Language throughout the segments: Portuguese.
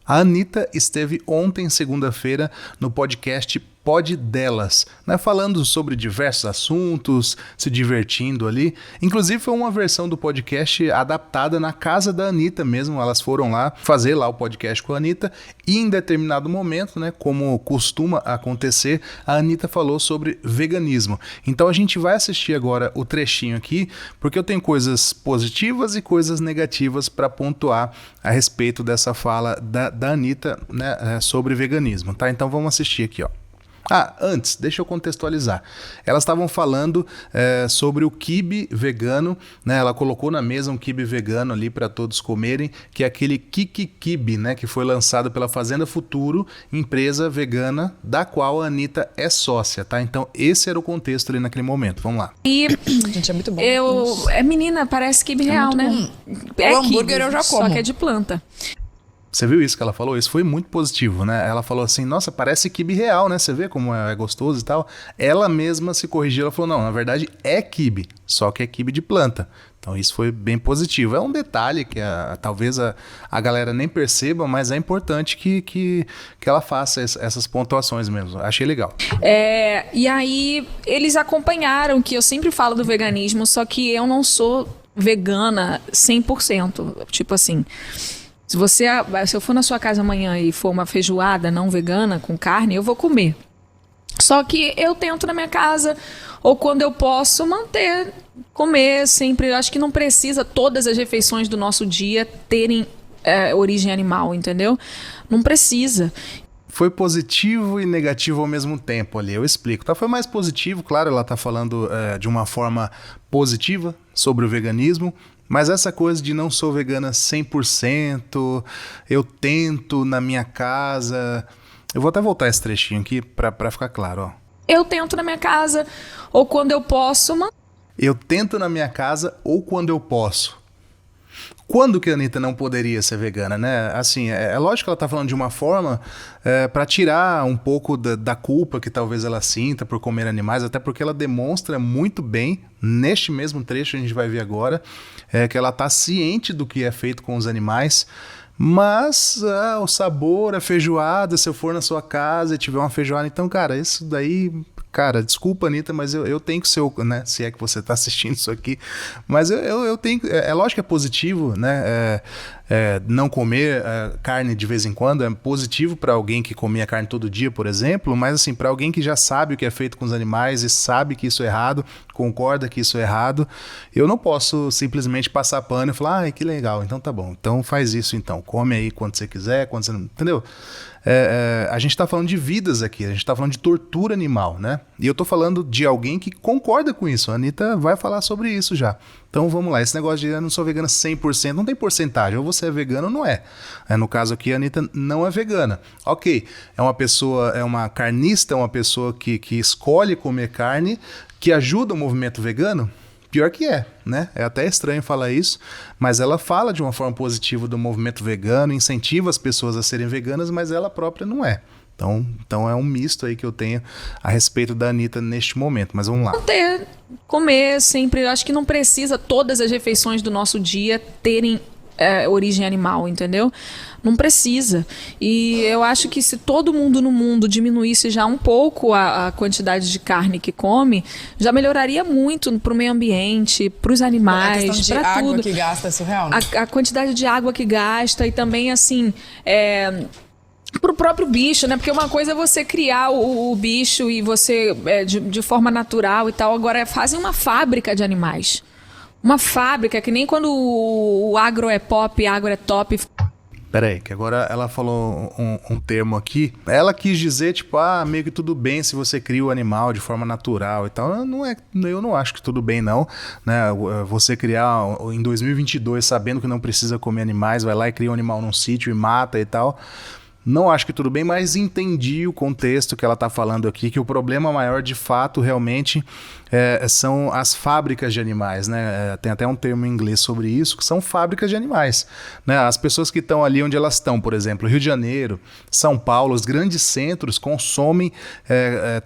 A Anitta esteve ontem, segunda-feira, no podcast Pod Delas, né, falando sobre diversos assuntos, se divertindo ali. Inclusive foi uma versão do podcast adaptada na casa da Anitta mesmo. Elas foram lá fazer lá o podcast com a Anitta e em determinado momento, né, como costuma acontecer, a Anitta falou sobre veganismo. Então a gente vai assistir agora o trechinho aqui, porque eu tenho coisas positivas e coisas negativas para pontuar a respeito dessa fala da Anitta, né, sobre veganismo, tá? Então vamos assistir aqui, ó. Antes, deixa eu contextualizar. Elas estavam falando sobre o quibe vegano, né? Ela colocou na mesa um quibe vegano ali para todos comerem, que é aquele Kiki Quibe, né? Que foi lançado pela Fazenda Futuro, empresa vegana da qual a Anitta é sócia, tá? Então esse era o contexto ali naquele momento. Vamos lá. E gente, é muito bom. menina, parece quibe real, né? O hambúrguer eu já como. Só que é de planta. Você viu isso que ela falou? Isso foi muito positivo, né? Ela falou assim, nossa, parece quibe real, né? Você vê como é gostoso e tal. Ela mesma se corrigiu, ela falou, não, na verdade é quibe, só que é quibe de planta. Então isso foi bem positivo. É um detalhe que talvez a galera nem perceba, mas é importante que ela faça essas pontuações mesmo. Achei legal. E aí eles acompanharam, que eu sempre falo do veganismo, só que eu não sou vegana 100%. Tipo assim... Se eu for na sua casa amanhã e for uma feijoada não vegana com carne, eu vou comer. Só que eu tento na minha casa, ou quando eu posso, comer sempre. Eu acho que não precisa todas as refeições do nosso dia terem origem animal, entendeu? Não precisa. Foi positivo e negativo ao mesmo tempo ali, eu explico. Tá? Foi mais positivo, claro, ela tá falando de uma forma positiva sobre o veganismo, mas essa coisa de não sou vegana 100%, eu tento na minha casa... Eu vou até voltar esse trechinho aqui pra ficar claro, ó. Eu tento na minha casa, ou quando eu posso... Eu tento na minha casa, ou quando eu posso. Quando que a Anitta não poderia ser vegana, né? Assim, é lógico que ela tá falando de uma forma para tirar um pouco da culpa que talvez ela sinta por comer animais, até porque ela demonstra muito bem, neste mesmo trecho que a gente vai ver agora, que ela tá ciente do que é feito com os animais, mas o sabor, a feijoada, se eu for na sua casa e tiver uma feijoada, então, cara, isso daí... Cara, desculpa, Anitta, mas eu tenho que ser, né? Se é que você está assistindo isso aqui. Mas eu tenho... É lógico que é positivo, né? Não comer carne de vez em quando. É positivo para alguém que comia carne todo dia, por exemplo. Mas, assim, para alguém que já sabe o que é feito com os animais e sabe que isso é errado, concorda que isso é errado, eu não posso simplesmente passar pano e falar, ai, que legal, então tá bom. Então faz isso, então. Come aí quando você quiser, quando você não... Entendeu? A gente está falando de vidas aqui, a gente está falando de tortura animal, né? E eu tô falando de alguém que concorda com isso. A Anitta vai falar sobre isso já. Então vamos lá, esse negócio de eu não sou vegana 100%, não tem porcentagem, ou você é vegano ou não é. No caso aqui, a Anitta não é vegana. Ok, é uma pessoa, é uma carnista, é uma pessoa que escolhe comer carne, que ajuda o movimento vegano. Pior que né? É até estranho falar isso, mas ela fala de uma forma positiva do movimento vegano, incentiva as pessoas a serem veganas, mas ela própria não é. Então é um misto aí que eu tenho a respeito da Anitta neste momento, mas vamos lá. Comer sempre, eu acho que não precisa todas as refeições do nosso dia terem origem animal, entendeu? Não precisa. E eu acho que se todo mundo no mundo diminuísse já um pouco a quantidade de carne que come, já melhoraria muito para o meio ambiente, para os animais, para tudo. A questão de água que gasta é surreal, né? A quantidade de água que gasta e também, assim... pro próprio bicho, né? Porque uma coisa é você criar o bicho e você de forma natural e tal. Agora fazem uma fábrica de animais. Uma fábrica, que nem quando o agro é pop, agro é top. Peraí, que agora ela falou um termo aqui. Ela quis dizer, tipo, meio que tudo bem se você cria o animal de forma natural e tal. Eu não acho que tudo bem, não. Né? Você criar em 2022 sabendo que não precisa comer animais, vai lá e cria um animal num sítio e mata e tal. Não acho que tudo bem, mas entendi o contexto que ela está falando aqui, que o problema maior de fato realmente são as fábricas de animais, né? Tem até um termo em inglês sobre isso, que são fábricas de animais, né? As pessoas que estão ali onde elas estão, por exemplo, Rio de Janeiro, São Paulo, os grandes centros consomem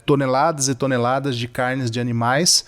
toneladas e toneladas de carnes de animais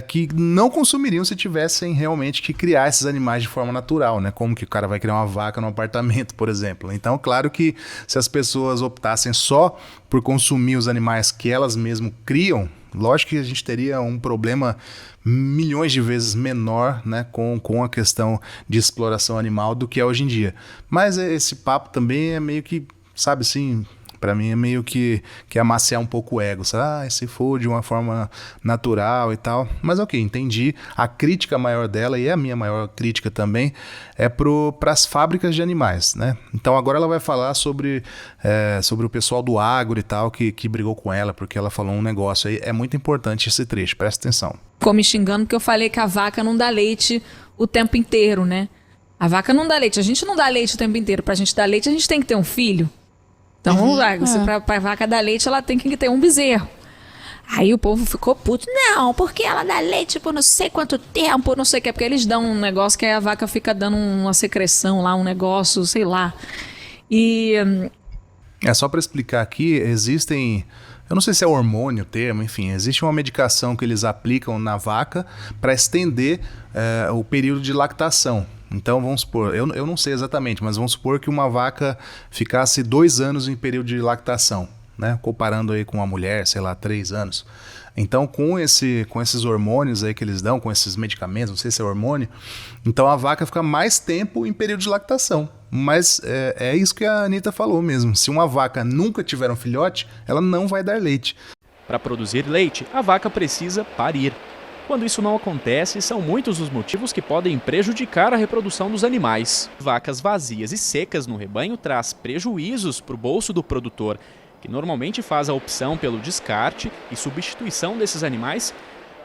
que não consumiriam se tivessem realmente que criar esses animais de forma natural, né? Como que o cara vai criar uma vaca num apartamento, por exemplo. Então, claro que se as pessoas optassem só por consumir os animais que elas mesmas criam, lógico que a gente teria um problema milhões de vezes menor, né, com a questão de exploração animal do que é hoje em dia. Mas esse papo também é meio que, sabe assim, para mim é meio que amaciar um pouco o ego, sabe? Se for de uma forma natural e tal. Mas ok, entendi. A crítica maior dela, e a minha maior crítica também, é para as fábricas de animais, né? Então agora ela vai falar sobre o pessoal do agro e tal, que brigou com ela, porque ela falou um negócio aí. É muito importante esse trecho, presta atenção. Ficou me xingando porque eu falei que a vaca não dá leite o tempo inteiro, né? A vaca não dá leite. A gente não dá leite o tempo inteiro. Pra gente dar leite, a gente tem que ter um filho. Então, pra vaca dar leite, ela tem que ter um bezerro. Aí o povo ficou puto. Não, porque ela dá leite por não sei quanto tempo, não sei o que. Porque eles dão um negócio que aí a vaca fica dando uma secreção lá, um negócio, sei lá. E... só para explicar aqui, existem... Eu não sei se é hormônio o termo, enfim, existe uma medicação que eles aplicam na vaca para estender o período de lactação. Então vamos supor, eu não sei exatamente, mas vamos supor que uma vaca ficasse 2 anos em período de lactação, né? Comparando aí com uma mulher, sei lá, 3 anos. Então com esses hormônios aí que eles dão, com esses medicamentos, não sei se é hormônio, então a vaca fica mais tempo em período de lactação. Mas é isso que a Anitta falou mesmo. Se uma vaca nunca tiver um filhote, ela não vai dar leite. Para produzir leite, a vaca precisa parir. Quando isso não acontece, são muitos os motivos que podem prejudicar a reprodução dos animais. Vacas vazias e secas no rebanho traz prejuízos para o bolso do produtor, que normalmente faz a opção pelo descarte e substituição desses animais.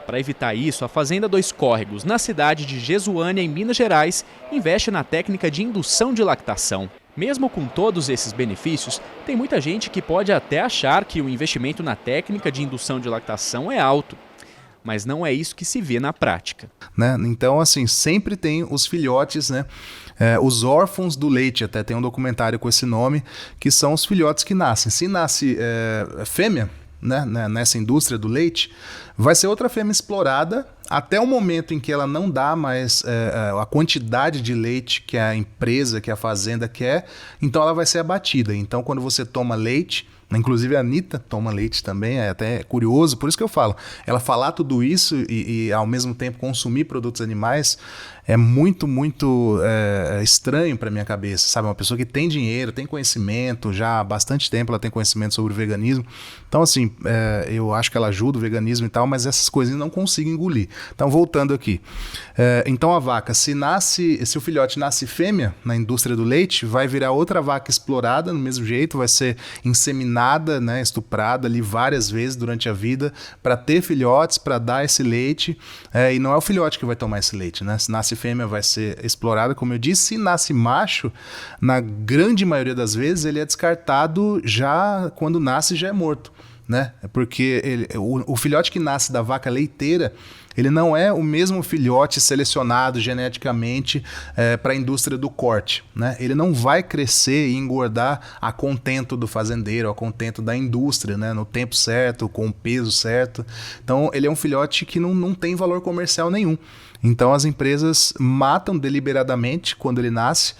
Para evitar isso, a Fazenda Dois Córregos, na cidade de Jesuânia, em Minas Gerais, investe na técnica de indução de lactação. Mesmo com todos esses benefícios, tem muita gente que pode até achar que o investimento na técnica de indução de lactação é alto. Mas não é isso que se vê na prática. Né? Então, assim, sempre tem os filhotes, né? Os órfãos do leite, até tem um documentário com esse nome, que são os filhotes que nascem. Se nasce fêmea, né, nessa indústria do leite, vai ser outra fêmea explorada até o momento em que ela não dá mais a quantidade de leite que a empresa, que a fazenda quer, então ela vai ser abatida. Então, quando você toma leite, inclusive a Anitta toma leite também, é até curioso, por isso que eu falo, ela falar tudo isso e ao mesmo tempo consumir produtos animais é muito, muito estranho para minha cabeça, sabe? Uma pessoa que tem dinheiro, tem conhecimento, já há bastante tempo ela tem conhecimento sobre o veganismo, então assim, eu acho que ela ajuda o veganismo e tal, mas essas coisas eu não consigo engolir. Então, voltando aqui, então a vaca, se o filhote nasce fêmea na indústria do leite, vai virar outra vaca explorada no mesmo jeito, vai ser inseminada, né, estuprada ali várias vezes durante a vida para ter filhotes, para dar esse leite, e não é o filhote que vai tomar esse leite, né? Se nasce fêmea vai ser explorada, como eu disse. Se nasce macho, na grande maioria das vezes ele é descartado já quando nasce, já é morto, né? Porque o filhote que nasce da vaca leiteira, ele não é o mesmo filhote selecionado geneticamente para a indústria do corte, né? Ele não vai crescer e engordar a contento do fazendeiro, a contento da indústria, né? No tempo certo, com o peso certo. Então, ele é um filhote que não tem valor comercial nenhum. Então, as empresas matam deliberadamente quando ele nasce,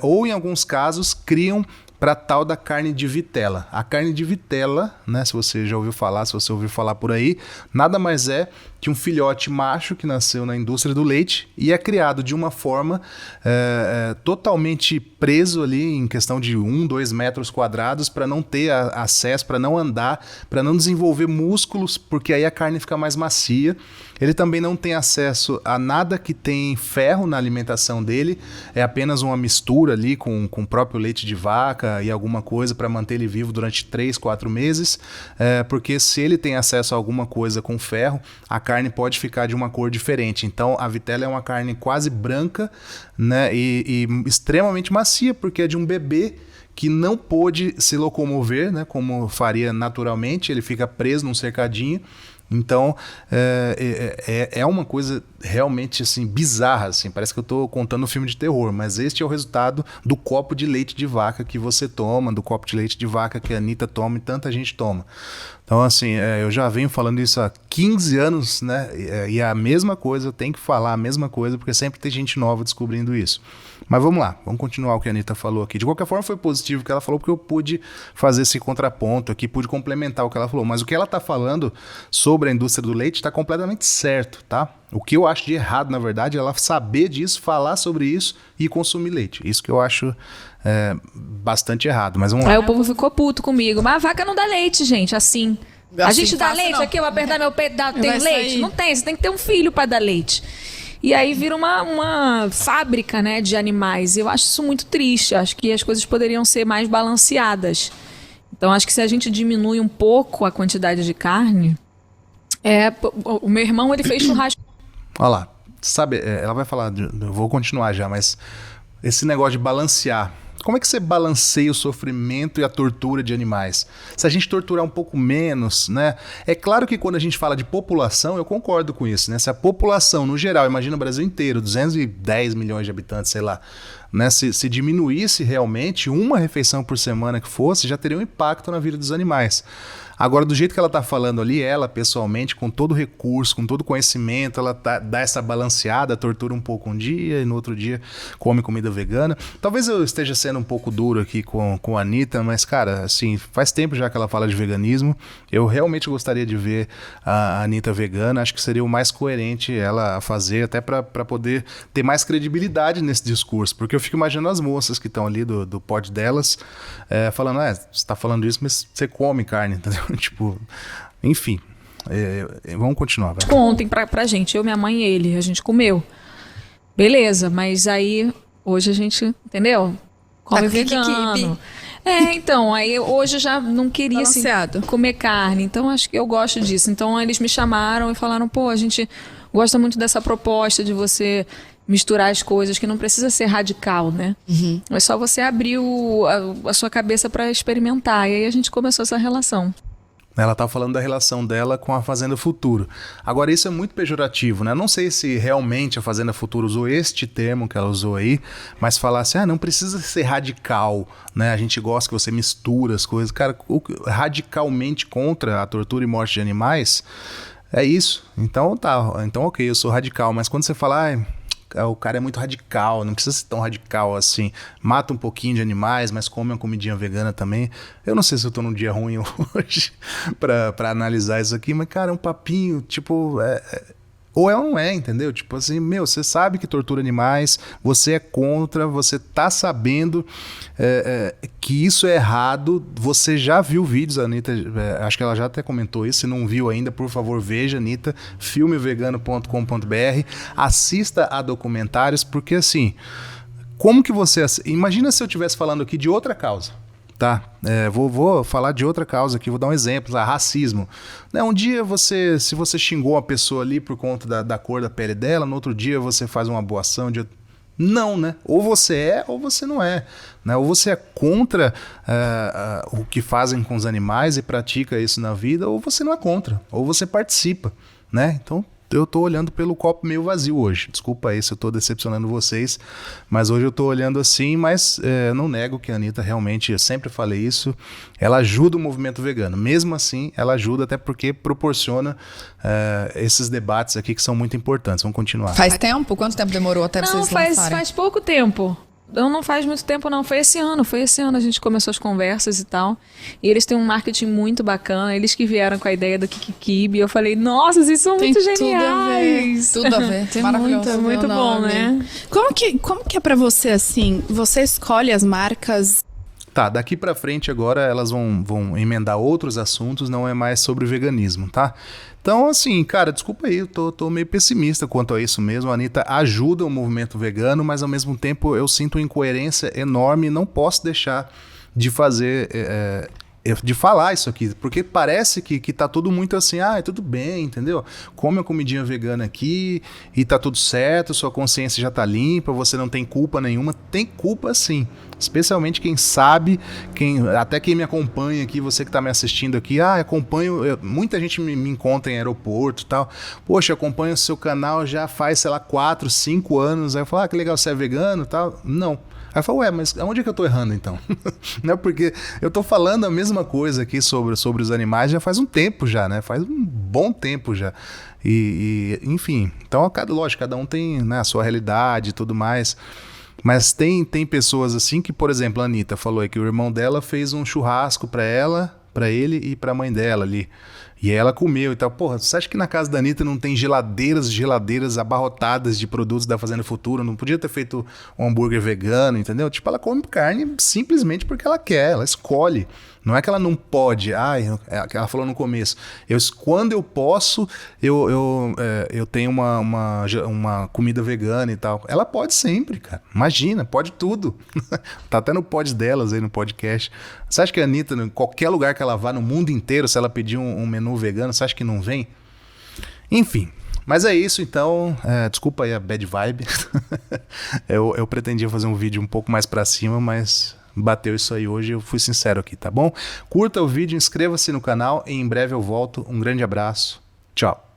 ou, em alguns casos, criam para tal da carne de vitela. A carne de vitela, né, se você já ouviu falar, se você ouviu falar por aí, nada mais é que um filhote macho que nasceu na indústria do leite e é criado de uma forma totalmente preso ali em questão de 1-2 metros quadrados para não ter acesso, para não andar, para não desenvolver músculos, porque aí a carne fica mais macia. Ele também não tem acesso a nada que tem ferro na alimentação dele, é apenas uma mistura ali com o próprio leite de vaca e alguma coisa para manter ele vivo durante 3-4 meses, porque se ele tem acesso a alguma coisa com ferro, a carne pode ficar de uma cor diferente. Então a vitela é uma carne quase branca, né, e extremamente macia, porque é de um bebê que não pôde se locomover, né, como faria naturalmente, ele fica preso num cercadinho. Então, é uma coisa realmente assim, bizarra, assim. Parece que eu estou contando um filme de terror, mas este é o resultado do copo de leite de vaca que você toma, do copo de leite de vaca que a Anitta toma e tanta gente toma. Então, assim, eu já venho falando isso há 15 anos, né? E é a mesma coisa, eu tenho que falar a mesma coisa, porque sempre tem gente nova descobrindo isso. Mas vamos lá, vamos continuar o que a Anitta falou aqui. De qualquer forma, foi positivo o que ela falou, porque eu pude fazer esse contraponto aqui, pude complementar o que ela falou. Mas o que ela está falando sobre a indústria do leite está completamente certo, tá? O que eu acho de errado, na verdade, é ela saber disso, falar sobre isso e consumir leite. Isso que eu acho bastante errado. Mas vamos lá. Aí o povo ficou puto comigo. Mas a vaca não dá leite, gente, assim. A gente dá leite aqui, eu vou apertar meu peito, tem leite? Não tem, você tem que ter um filho para dar leite. E aí vira uma fábrica, né, de animais. Eu acho isso muito triste. Acho que as coisas poderiam ser mais balanceadas. Então, acho que se a gente diminui um pouco a quantidade de carne... O meu irmão, ele fez churrasco. Olha lá. Sabe, ela vai falar... Eu vou continuar já, mas... Esse negócio de balancear... Como é que você balanceia o sofrimento e a tortura de animais? Se a gente torturar um pouco menos, né? É claro que quando a gente fala de população, eu concordo com isso, né? Se a população, no geral, imagina o Brasil inteiro, 210 milhões de habitantes, sei lá, né? Se diminuísse realmente uma refeição por semana que fosse, já teria um impacto na vida dos animais. Agora, do jeito que ela está falando ali, ela pessoalmente, com todo recurso, com todo conhecimento, ela dá essa balanceada, tortura um pouco um dia e no outro dia come comida vegana. Talvez eu esteja sendo um pouco duro aqui com a Anitta, mas, cara, assim, faz tempo já que ela fala de veganismo. Eu realmente gostaria de ver a Anitta vegana. Acho que seria o mais coerente ela fazer, até para poder ter mais credibilidade nesse discurso. Porque eu fico imaginando as moças que estão ali do pod delas, falando, você está falando isso, mas você come carne, entendeu? Tipo, enfim, vamos continuar. Vai. Ontem pra gente, eu, minha mãe e ele, a gente comeu. Beleza, mas aí hoje a gente, entendeu? Come vegano. Então, aí hoje eu já não queria assim, comer carne, então acho que eu gosto disso. Então eles me chamaram e falaram, pô, a gente gosta muito dessa proposta de você misturar as coisas, que não precisa ser radical, né? Uhum. É só você abrir a sua cabeça para experimentar. E aí a gente começou essa relação. Ela tá falando da relação dela com a Fazenda Futuro. Agora, isso é muito pejorativo, né? Não sei se realmente a Fazenda Futuro usou este termo que ela usou aí, mas falar assim, não precisa ser radical, né? A gente gosta que você mistura as coisas. Cara, radicalmente contra a tortura e morte de animais, é isso. Então, ok, eu sou radical. Mas quando você fala, o cara é muito radical, não precisa ser tão radical assim. Mata um pouquinho de animais, mas come uma comidinha vegana também. Eu não sei se eu tô num dia ruim hoje pra analisar isso aqui, mas, cara, é um papinho, tipo... ou é ou não é, entendeu? Tipo assim, você sabe que tortura animais, você é contra, você tá sabendo que isso é errado, você já viu vídeos, a Anitta, acho que ela já até comentou isso, se não viu ainda, por favor, veja, Anitta, filmevegano.com.br, assista a documentários, porque assim, como que você... Imagina se eu estivesse falando aqui de outra causa. Tá, vou falar de outra causa aqui, vou dar um exemplo, racismo. Um dia se você xingou uma pessoa ali por conta da cor da pele dela, no outro dia você faz uma boa ação. Não, né? Ou você é ou você não é. Né? Ou você é contra o que fazem com os animais e pratica isso na vida, ou você não é contra, ou você participa. Né? Então, eu tô olhando pelo copo meio vazio hoje. Desculpa aí se eu tô decepcionando vocês, mas hoje eu tô olhando assim, mas não nego que a Anitta realmente, eu sempre falei isso, ela ajuda o movimento vegano. Mesmo assim, ela ajuda até porque proporciona esses debates aqui que são muito importantes. Vamos continuar. Faz tempo? Quanto tempo demorou até vocês lançarem? Não, faz pouco tempo. Não faz muito tempo não, foi esse ano a gente começou as conversas e tal, e eles têm um marketing muito bacana, eles que vieram com a ideia do Kikkibi, eu falei, nossa, vocês são muito geniais. Tudo a ver, tem muito bom, né? Como que é pra você, assim, você escolhe as marcas? Tá, daqui pra frente agora elas vão emendar outros assuntos, não é mais sobre veganismo, tá? Então, assim, cara, desculpa aí, eu tô meio pessimista quanto a isso mesmo. A Anitta ajuda o movimento vegano, mas ao mesmo tempo eu sinto uma incoerência enorme e não posso deixar de fazer de falar isso aqui, porque parece que tá tudo muito assim, tudo bem, entendeu? Come a comidinha vegana aqui e tá tudo certo, sua consciência já tá limpa, você não tem culpa nenhuma. Tem culpa sim, especialmente quem sabe, até quem me acompanha aqui, você que tá me assistindo aqui, acompanho, muita gente me encontra em aeroporto e tal, poxa, acompanho o seu canal já faz, sei lá, 4, 5 anos, aí eu falo, que legal, você é vegano e tal? Não. Aí eu falo, mas onde é que eu tô errando então? Não é porque eu tô falando a mesma coisa aqui sobre os animais já faz um tempo já, né? Faz um bom tempo já. Enfim, então lógico, cada um tem, né, a sua realidade e tudo mais. Mas tem pessoas assim que, por exemplo, a Anitta falou aí que o irmão dela fez um churrasco pra ele e pra mãe dela ali. E aí ela comeu e tal. Porra, você acha que na casa da Anitta não tem geladeiras abarrotadas de produtos da Fazenda Futuro? Não podia ter feito um hambúrguer vegano, entendeu? Tipo, ela come carne simplesmente porque ela quer, ela escolhe. Não é que ela não pode. Ela falou no começo. Quando eu posso, eu tenho uma comida vegana e tal. Ela pode sempre, cara. Imagina, pode tudo. Tá até no pod delas aí, no podcast. Você acha que a Anitta, em qualquer lugar que ela vá no mundo inteiro, se ela pedir um menu vegano, você acha que não vem? Enfim. Mas é isso, então. Desculpa aí a bad vibe. eu pretendia fazer um vídeo um pouco mais pra cima, mas bateu isso aí hoje, eu fui sincero aqui, tá bom? Curta o vídeo, inscreva-se no canal e em breve eu volto. Um grande abraço. Tchau.